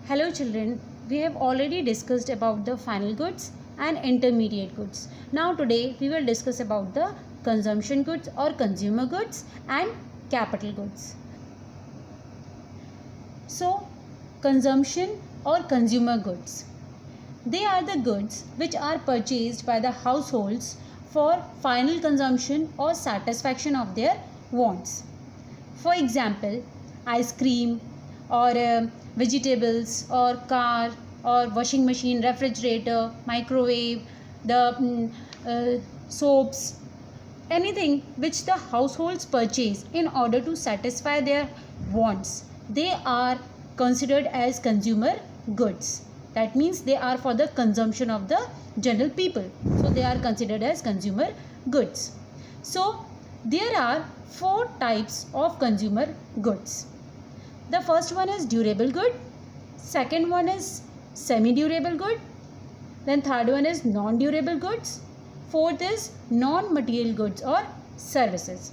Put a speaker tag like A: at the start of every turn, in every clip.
A: Hello children, we have already discussed about the final goods and intermediate goods. Now today we will discuss about the consumption goods or consumer goods and capital goods. So consumption or consumer goods. They are the goods which are purchased by the households for final consumption or satisfaction of their wants. For example, ice cream or vegetables or car or washing machine, refrigerator, microwave, the soaps, anything which the households purchase in order to satisfy their wants, they are considered as consumer goods. That means they are for the consumption of the general people. So they are considered as consumer goods. So there are four types of consumer goods. The first one is durable good, second one is semi-durable good, then third one is non-durable goods, fourth is non-material goods or services.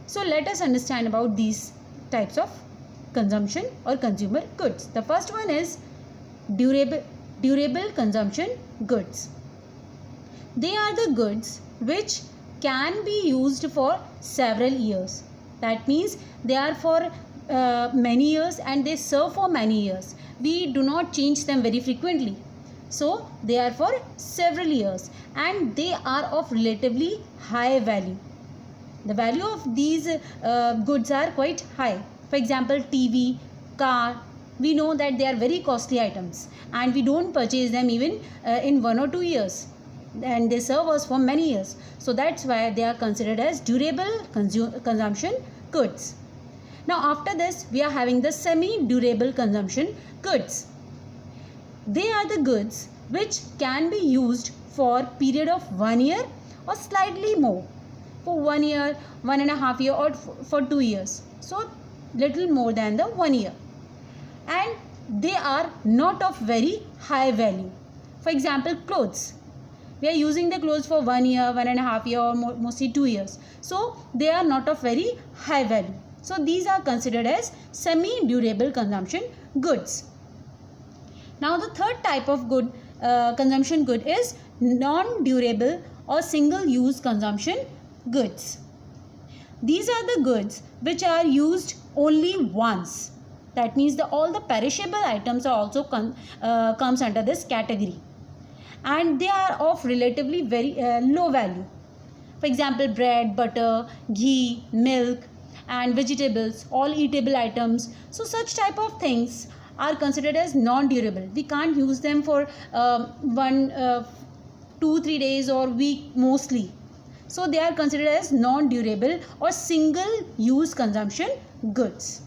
A: So let us understand about these types of consumption or consumer goods. The first one is durable consumption goods. They are the goods which can be used for several years. That means they are for many years and they serve for many years. We do not change them very frequently. So they are for several years and they are of relatively high value. The value of these goods are quite high. For example, TV, car, we know that they are very costly items and we don't purchase them even in 1 or 2 years, and they serve us for many years. So that's why they are considered as durable consumption goods. Now after this we are having the semi-durable consumption goods. They are the goods which can be used for period of 1 year or slightly more, for 1 year, 1.5 years or for 2 years. So little more than the 1 year. And they are not of very high value. For example, clothes. We are using the clothes for 1 year, 1.5 years or mostly 2 years. So they are not of very high value. So these are considered as semi-durable consumption goods. Now the third type of good consumption good is non-durable or single-use consumption goods. These are the goods which are used only once. That means all the perishable items are also comes under this category, and they are of relatively very low value. For example, bread, butter, ghee, milk and vegetables, all eatable items. So such type of things are considered as non-durable. We can't use them for 2-3 days or week mostly. So they are considered as non-durable or single-use consumption goods.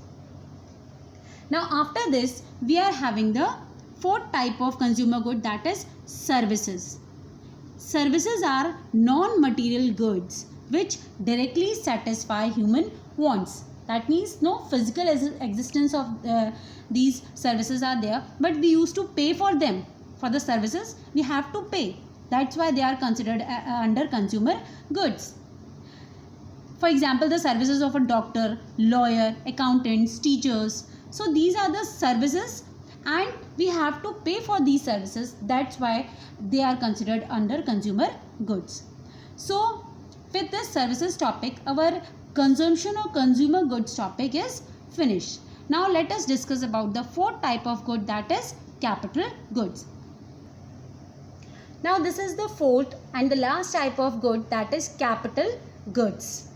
A: Now after this we are having the fourth type of consumer good, that is services. Services are non-material goods which directly satisfy human wants. That means no physical existence of these services are there, but we used to pay for them. For the services we have to pay. That's why they are considered under consumer goods. For example, the services of a doctor, lawyer, accountants, teachers. So these are the services and we have to pay for these services. That's why they are considered under consumer goods. So with this services topic, our consumption or consumer goods topic is finished. Now let us discuss about the fourth type of good, that is capital goods. Now this is the fourth and the last type of good, that is capital goods.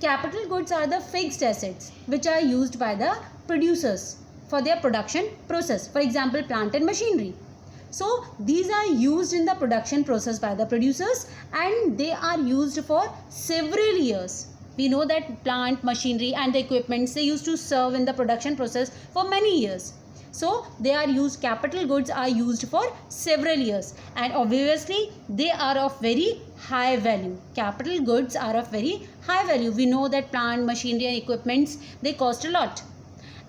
A: Capital goods are the fixed assets which are used by the producers for their production process. For example, plant and machinery. So these are used in the production process by the producers and they are used for several years. We know that plant, machinery and the equipments, they used to serve in the production process for many years. So they are used, capital goods are used for several years and obviously they are of very high value. Capital goods are of very high value. We know that plant, machinery and equipments, they cost a lot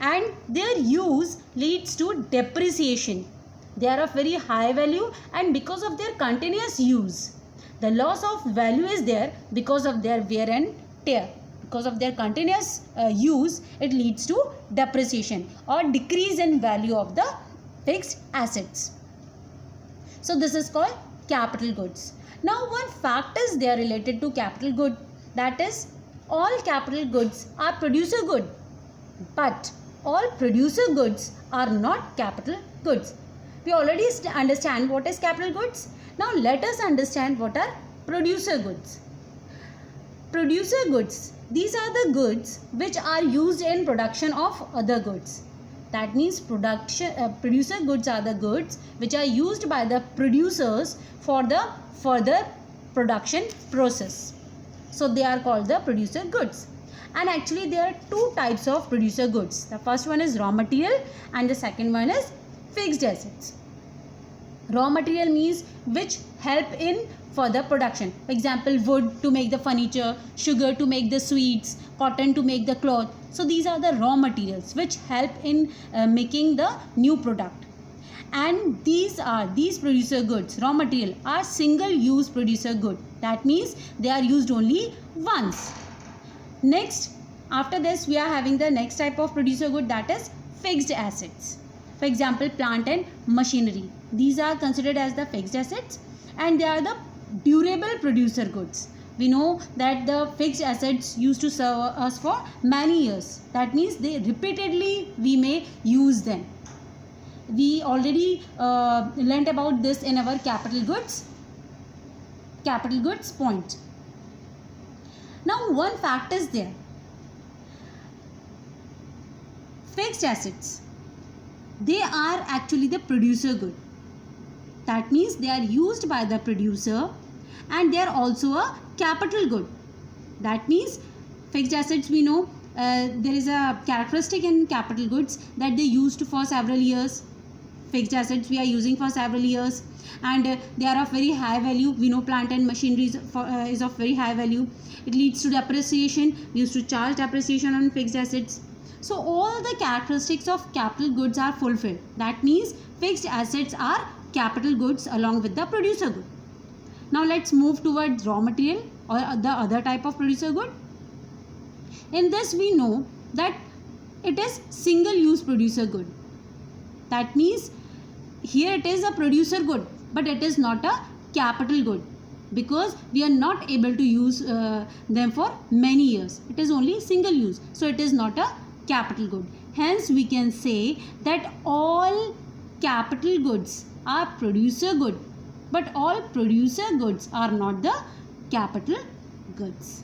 A: and their use leads to depreciation. They are of very high value and because of their continuous use, the loss of value is there because of their wear and tear. because of their continuous use, it leads to depreciation or decrease in value of the fixed assets. So this is called capital goods. Now one fact is there related to capital good, that is all capital goods are producer good, but all producer goods are not capital goods. We already understand what is capital goods. Now let us understand what are producer goods. Producer goods, these are the goods which are used in production of other goods. That means producer goods are the goods which are used by the producers for the further production process. So they are called the producer goods. And actually there are two types of producer goods. The first one is raw material and the second one is fixed assets. Raw material means which help in further production. For example, wood to make the furniture, sugar to make the sweets, cotton to make the cloth. So these are the raw materials which help in making the new product. And these producer goods, raw material, are single use producer good. That means they are used only once. Next, after this we are having the next type of producer good, that is fixed assets. For example, plant and machinery. These are considered as the fixed assets and they are the durable producer goods. We know that the fixed assets used to serve us for many years. That means they repeatedly we may use them. We already learnt about this in our capital goods point. Now one fact is there. Fixed assets, they are actually the producer good. That means they are used by the producer and they are also a capital good. That means fixed assets, we know there is a characteristic in capital goods that they used for several years. Fixed assets we are using for several years and they are of very high value. We know plant and machinery is of very high value. It leads to depreciation. We used to charge depreciation on fixed assets. So all the characteristics of capital goods are fulfilled. That means fixed assets are capital goods along with the producer good. Now let's move towards raw material or the other type of producer good. In this we know that it is single use producer good. That means here it is a producer good but it is not a capital good because we are not able to use them for many years. It is only single use, so it is not a capital good. Hence we can say that all capital goods are producer good but all producer goods are not the capital goods.